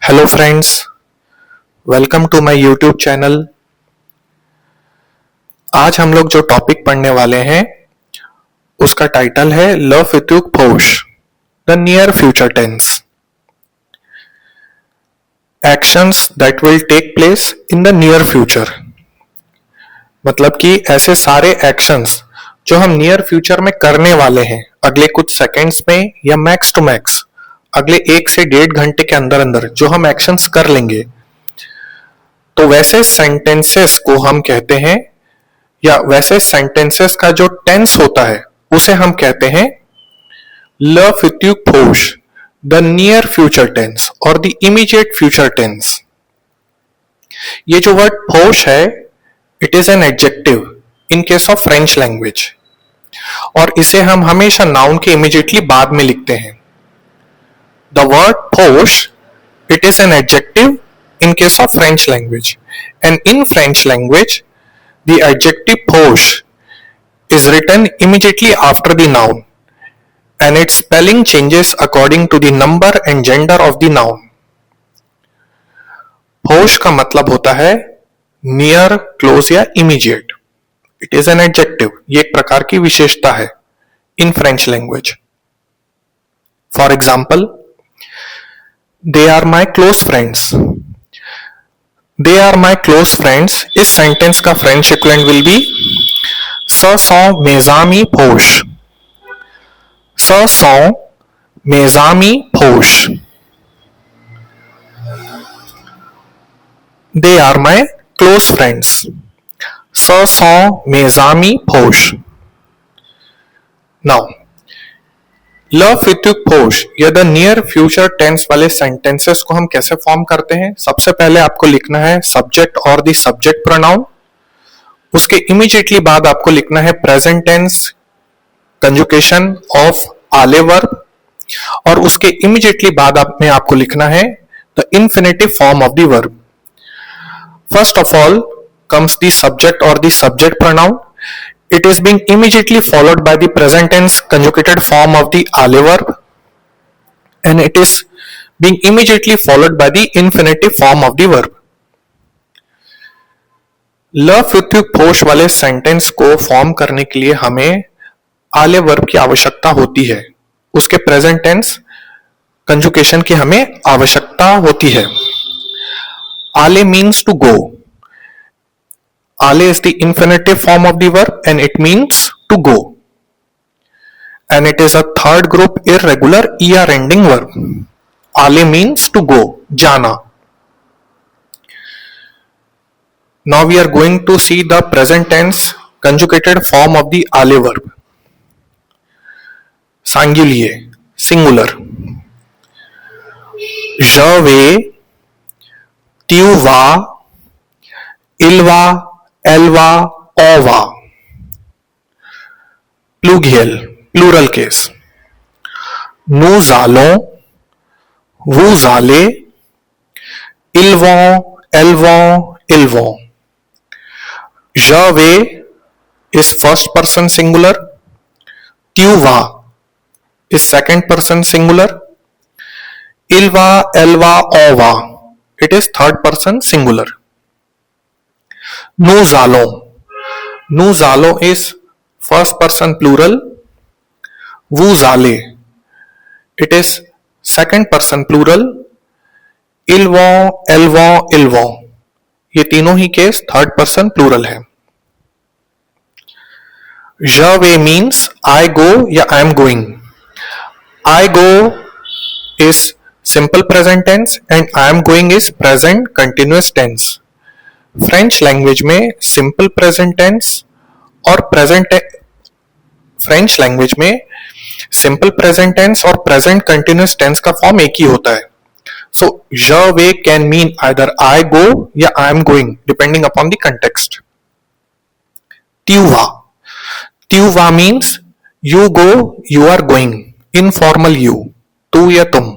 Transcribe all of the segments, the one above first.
Hello friends, welcome to my YouTube channel. आज हम लोग जो टॉपिक पढ़ने वाले हैं उसका टाइटल है ल फितुक फोश the near future tense, actions that will take place in the near future. मतलब कि ऐसे सारे एक्शंस जो हम नियर फ्यूचर में करने वाले हैं अगले कुछ सेकंड्स में या मैक्स टू मैक्स अगले 1 से 1.5 घंटे के अंदर अंदर जो हम एक्शंस कर लेंगे, तो वैसे सेंटेंसेस को हम कहते हैं या वैसे सेंटेंसेस का जो टेंस होता है उसे हम कहते हैं ल फित्युक फोश द नियर फ्यूचर टेंस और द इमीडिएट फ्यूचर टेंस। ये जो वर्ड फोश है, it is an adjective in case of French language और इसे हम हमेशा नाउन के इमीडिएटली बाद में लिखते हैं। The word posh, it is an adjective in case of French language, and in French language, the adjective posh is written immediately after the noun, and its spelling changes according to the number and gender of the noun. posh का मतलब होता है near, close या immediate. It is an adjective. ये एक प्रकार की विशेषता है in French language. For example, they are my close friends. They are my close friends. इस सेंटेंस का French equivalent will B ce sont mes amis proches. Ce sont mes amis proches. They are my close friends. Ce sont mes amis proches. Now, ल फित्युक फोश या the near future tense वाले sentences को हम कैसे form करते हैं? सबसे पहले आपको लिखना है subject or the subject pronoun. उसके इमीडिएटली बाद आपको लिखना है प्रेजेंट टेंस कंजुगेशन ऑफ आले वर्ब और उसके इमीडिएटली बाद में आपको लिखना है the infinitive form of the verb. First of all comes the subject or the subject pronoun. It is being immediately followed by the present tense conjugated form of the ale verb, and it is being immediately followed by the infinitive form of the verb. ल फित्युक फोश वाले sentence को form करने के लिए हमें आले verb की आवश्यकता होती है, उसके प्रेजेंट टेंस कंजुगेशन की हमें आवश्यकता होती है. आले means to go. Ale is the infinitive form of the verb and it means to go. And it is a third group irregular er ending verb. Ale means to go, jana. Now we are going to see the present tense conjugated form of the ale verb. Singulier, singular. Je vais, tu vas, il va, elva, ova. Pluriel, plural case. Nous allons, vous allez, ils vont, elles vont, ils vont. Je vais is first person singular. Tu vas is second person singular. Il va, elle va, ova. It is third person singular. Nous allons. Nous allons is first person plural. Vous allez. It is second person plural. Ils vont, elles vont, ils vont. ये तीनों ही case third person plural है. Je vais means I go या I am going. I go is simple present tense and I am going is present continuous tense. French language में simple present tense और French language में simple present tense और present continuous tense का form एक ही होता है. सो je vais can mean either I go या I am going depending upon the context. Tu vas. Tu vas means you go, you are going. Informal you, तू या तुम.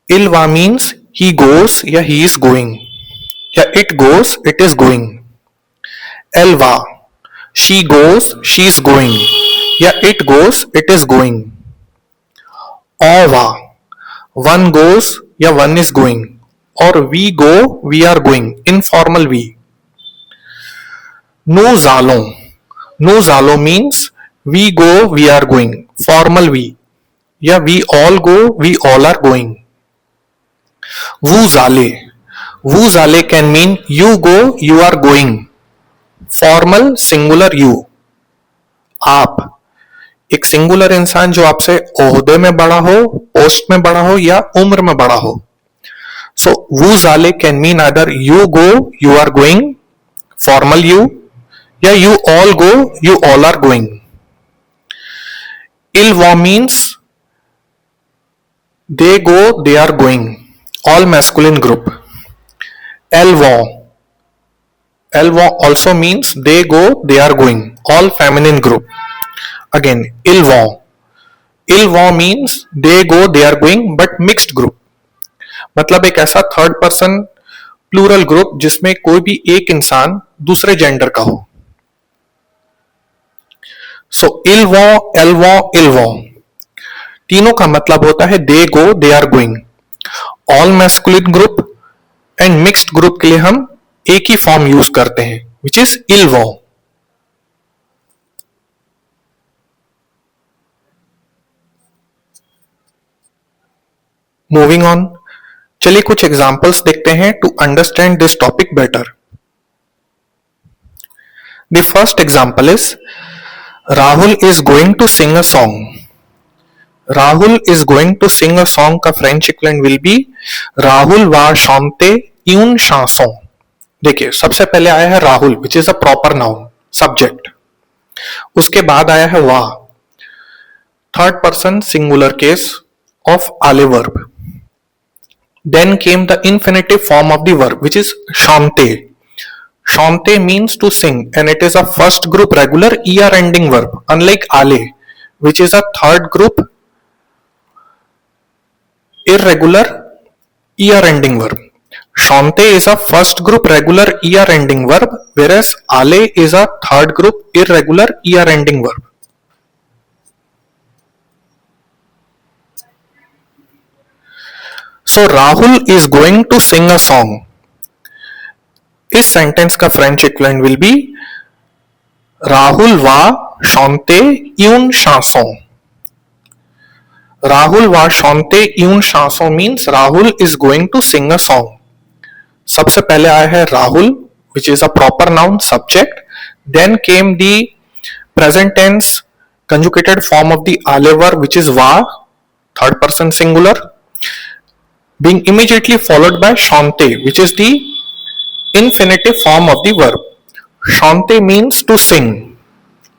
Il va means he goes या he is going या it goes, it is going. Elle va, she goes, she is going या it goes, it is going. On va, one goes या one is going, or we go we are going, informal we. नु जालो, नु जालो means we go we are going, formal we, या we all go we all are going. वू जाले can mean you go you are going, formal singular you. आप, एक singular इंसान जो आपसे ओहदे में बड़ा हो, पोस्ट में बड़ा हो या उम्र में बड़ा हो. सो वू जाले can mean other you go you are going, formal you, या you all go you all are going. इल वॉ means they go they are going, all masculine group. Elvo also means they go they are going, all feminine group. Again, ilvo means they go they are going but mixed group, मतलब एक ऐसा third person plural group जिसमें कोई भी एक इंसान दूसरे gender का हो. सो इल्वो तीनों का मतलब होता है they go they are going. All masculine group and mixed group के लिए हम एक ही फॉर्म यूज करते हैं, विच इज इल्वो. मूविंग ऑन, चलिए कुछ एग्जांपल्स देखते हैं to understand this topic better. The first example is Rahul is going to sing a song. Rahul is going to sing a song का French equivalent will be Rahul वा chanter une chanson. देखिए, सबसे पहले आया है Rahul which is a proper noun subject, उसके बाद आया है वा, third person singular case of आले verb. Then came the infinitive form of the verb which is chanter. Chanter means to sing and it is a first group regular er ending verb, unlike ale which is a third group irregular er ending verb. Chanter is a first group regular er ending verb, whereas ale is a third group irregular er ending verb. So Rahul is going to sing a song. इस sentence का French equivalent will be Rahul वा chanter une chanson. Rahul va chanter une chanson means Rahul is going to sing a song. सबसे पहले आया है Rahul which is a proper noun subject. Then came the present tense conjugated form of the ale verb which is va, third person singular, being immediately followed by chanter which is the infinitive form of the verb. Chanter means to sing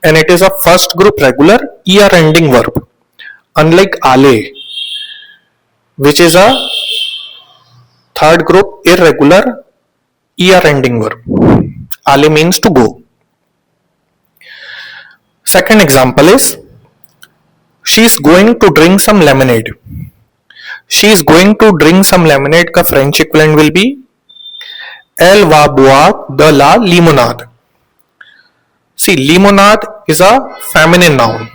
and it is a first group regular er ending verb, unlike ale which is a third group irregular er ending verb. Ale means to go. Second example is she is going to drink some lemonade. She is going to drink some lemonade का French equivalent will be elle va boire de la limonade. See, limonade is a feminine noun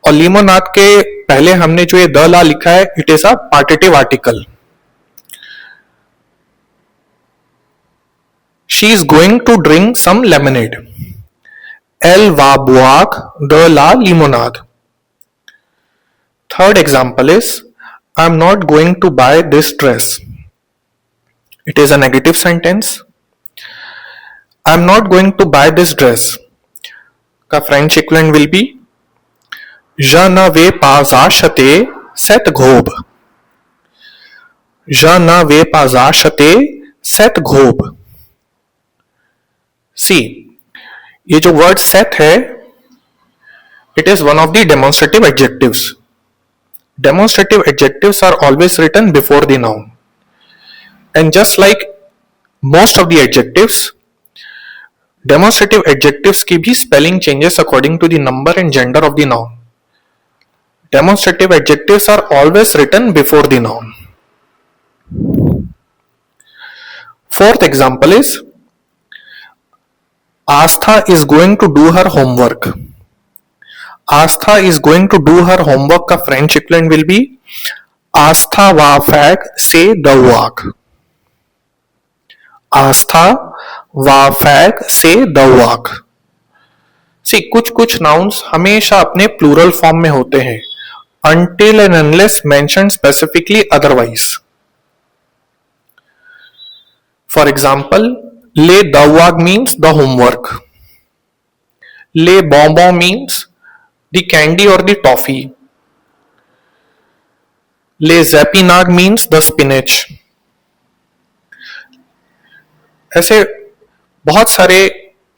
और लिमोनाद के पहले हमने जो ये the ला लिखा है it is a partitive article. She is going to drink some lemonade. एल वा बुआक द ला लिमोनाद. Third example is I am not going to buy this dress. It is a negative sentence. I am not going to buy this dress का French equivalent will be Je ne vais pas acheter cette robe. Je ne vais pas acheter cette robe. See, ये जो word set है, it is one of the demonstrative adjectives. Demonstrative adjectives are always written before the noun. And just like most of the adjectives, demonstrative adjectives की भी spelling changes according to the number and gender of the noun. Demonstrative adjectives are always written before the noun. Fourth example is Astha is going to do her homework. Astha is going to do her homework का French equivalent will be आस्था वाफैक से दवाक, आस्था वाफैक से दवाक। सी कुछ कुछ nouns हमेशा अपने plural form में होते हैं until and unless mentioned specifically otherwise. For example, le dawag means the homework. Le bonbon means the candy or the toffee. Le zapinag means the spinach. ऐसे बहुत सारे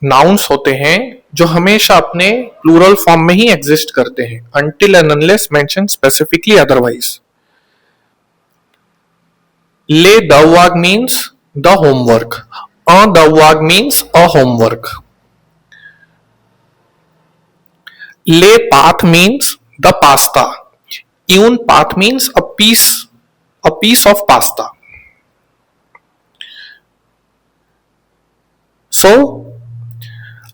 नाउन्स होते हैं जो हमेशा अपने प्लूरल फॉर्म में ही एग्जिस्ट करते हैं until and unless mentioned specifically otherwise. Le dawag means the homework. A dawag means a homework. Le path means the pasta. Even path means a piece of pasta. So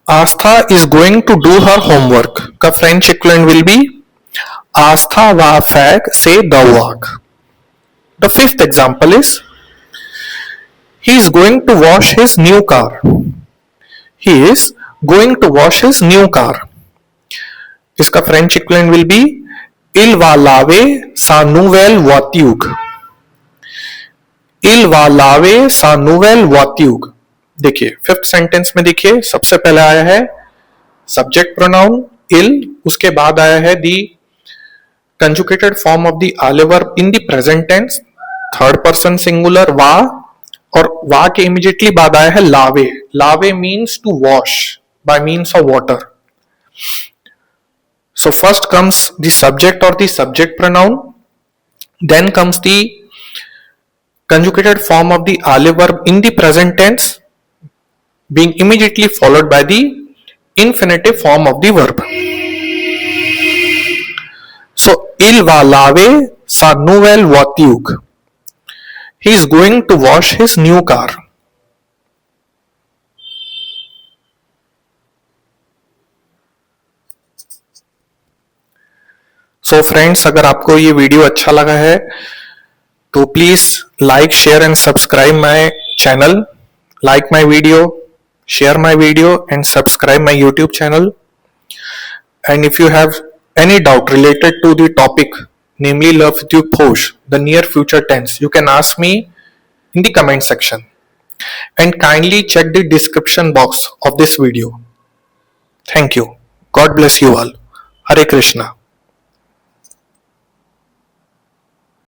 Astha is going to do her homework. का French equivalent will be Astha va fag se dawag. The fifth example is he is going to wash his new car. He is going to wash his new car. इसका French equivalent will be Il va laver sa nouvelle voiture. Il va laver sa nouvelle voiture. देखिए fifth sentence में देखिए सबसे पहले आया है subject pronoun इल, उसके बाद आया है the conjugated form of the आले verb in the present tense, third person singular वा, और वा के इमीडिएटली बाद आया है लावे. लावे means to wash by means of water. So first comes the subject or the subject pronoun, then comes the conjugated form of the ale verb in the present tense being immediately followed by the infinitive form of the verb. So il va laver sa nouvelle voiture. He is going to wash his new car. So friends, अगर आपको ये video अच्छा लगा है तो please like, share and subscribe my channel, like my video, share my video and subscribe my YouTube channel. And if you have any doubt related to the topic, namely love with you posh, the near future tense, you can ask me in the comment section. And kindly check the description box of this video. Thank you. God bless you all. Hare Krishna.